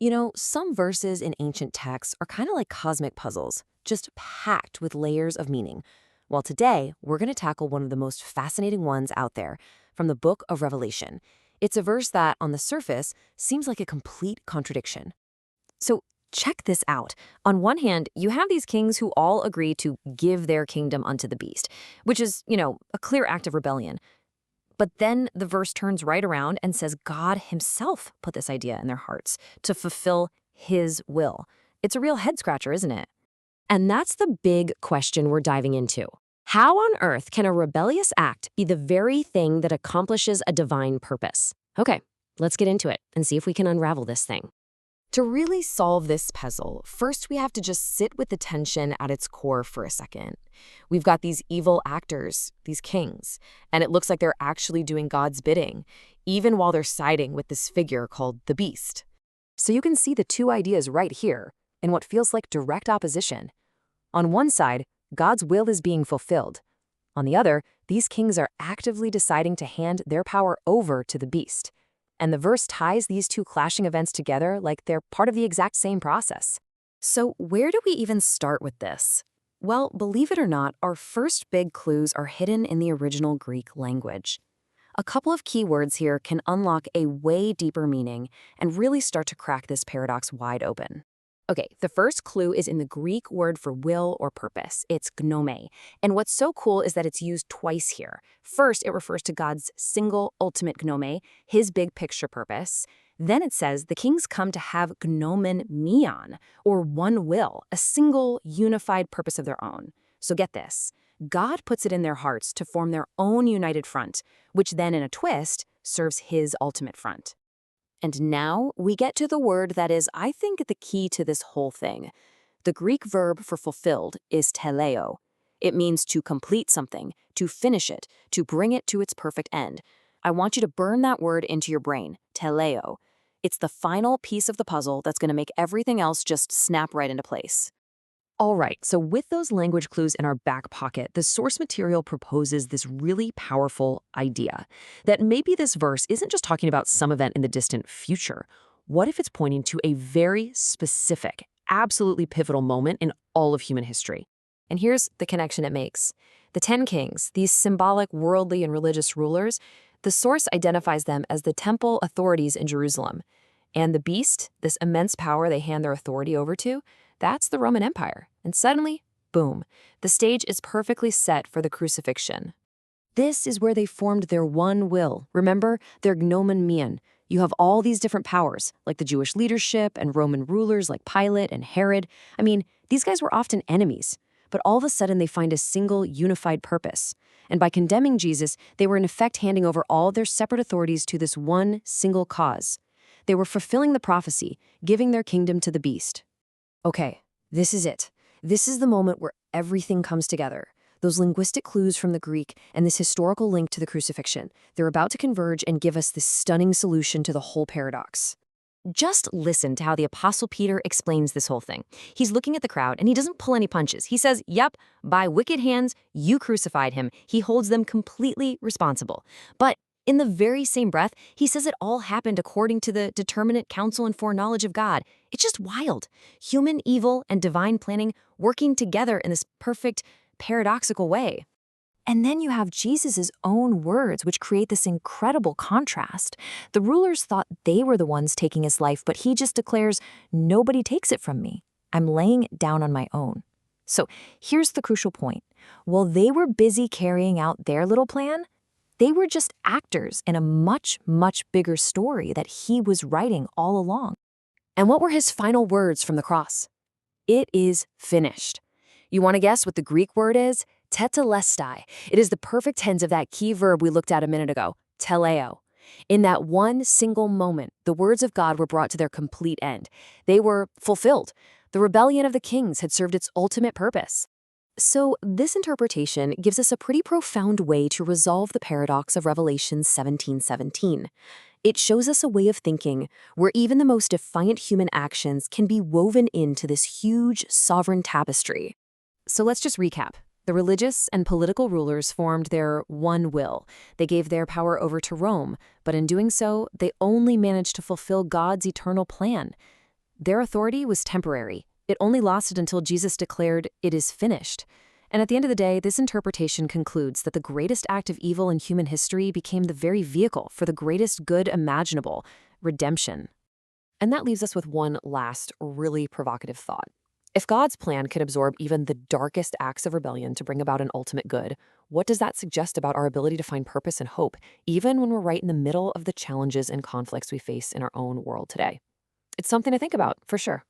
You know, some verses in ancient texts are kind of like cosmic puzzles, just packed with layers of meaning. Well, today, we're going to tackle one of the most fascinating ones out there from the book of Revelation. It's a verse that, on the surface, seems like a complete contradiction. So, check this out. On one hand, you have these kings who all agree to give their kingdom unto the beast, which is, a clear act of rebellion. But then the verse turns right around and says God himself put this idea in their hearts to fulfill his will. It's a real head scratcher, isn't it? And that's the big question we're diving into. How on earth can a rebellious act be the very thing that accomplishes a divine purpose? Okay, let's get into it and see if we can unravel this thing. To really solve this puzzle, first we have to just sit with the tension at its core for a second. We've got these evil actors, these kings, and it looks like they're actually doing God's bidding, even while they're siding with this figure called the beast. So you can see the two ideas right here in what feels like direct opposition. On one side, God's will is being fulfilled. On the other, these kings are actively deciding to hand their power over to the beast. And the verse ties these two clashing events together like they're part of the exact same process. So where do we even start with this? Well, believe it or not, our first big clues are hidden in the original Greek language. A couple of key words here can unlock a way deeper meaning and really start to crack this paradox wide open. Okay, the first clue is in the Greek word for will or purpose. It's gnome. And what's so cool is that it's used twice here. First, it refers to God's single ultimate gnome, his big picture purpose. Then it says the kings come to have gnomen mion, or one will, a single unified purpose of their own. So get this. God puts it in their hearts to form their own united front, which then in a twist serves his ultimate front. And now we get to the word that is, I think, the key to this whole thing. The Greek verb for fulfilled is teleo. It means to complete something, to finish it, to bring it to its perfect end. I want you to burn that word into your brain, teleo. It's the final piece of the puzzle that's going to make everything else just snap right into place. All right, so with those language clues in our back pocket, the source material proposes this really powerful idea that maybe this verse isn't just talking about some event in the distant future. What if it's pointing to a very specific, absolutely pivotal moment in all of human history? And here's the connection it makes. The 10 kings, these symbolic worldly and religious rulers, the source identifies them as the temple authorities in Jerusalem. And the beast, this immense power they hand their authority over to, that's the Roman Empire. And suddenly, boom, the stage is perfectly set for the crucifixion. This is where they formed their one will. Remember, their gnomen mion. You have all these different powers, like the Jewish leadership and Roman rulers like Pilate and Herod. I mean, these guys were often enemies. But all of a sudden, they find a single, unified purpose. And by condemning Jesus, they were in effect handing over all their separate authorities to this one single cause. They were fulfilling the prophecy, giving their kingdom to the beast. Okay, this is it. This is the moment where everything comes together. Those linguistic clues from the Greek and this historical link to the crucifixion, they're about to converge and give us this stunning solution to the whole paradox. Just listen to how the Apostle Peter explains this whole thing. He's looking at the crowd and he doesn't pull any punches. He says, yep, by wicked hands, you crucified him. He holds them completely responsible. But in the very same breath, he says it all happened according to the determinate counsel and foreknowledge of God. It's just wild. Human evil and divine planning working together in this perfect, paradoxical way. And then you have Jesus' own words, which create this incredible contrast. The rulers thought they were the ones taking his life, but he just declares, nobody takes it from me. I'm laying it down on my own. So here's the crucial point. While they were busy carrying out their little plan, they were just actors in a much, much bigger story that he was writing all along. And what were his final words from the cross? It is finished. You want to guess what the Greek word is? Tetelestai. It is the perfect tense of that key verb we looked at a minute ago, teleo. In that one single moment, the words of God were brought to their complete end. They were fulfilled. The rebellion of the kings had served its ultimate purpose. So this interpretation gives us a pretty profound way to resolve the paradox of Revelation 17:17. It shows us a way of thinking where even the most defiant human actions can be woven into this huge sovereign tapestry. So let's just recap. The religious and political rulers formed their one will. They gave their power over to Rome, but in doing so, they only managed to fulfill God's eternal plan. Their authority was temporary. It only lasted until Jesus declared, "It is finished." And at the end of the day, this interpretation concludes that the greatest act of evil in human history became the very vehicle for the greatest good imaginable, redemption. And that leaves us with one last, really provocative thought. If God's plan can absorb even the darkest acts of rebellion to bring about an ultimate good, what does that suggest about our ability to find purpose and hope, even when we're right in the middle of the challenges and conflicts we face in our own world today? It's something to think about, for sure.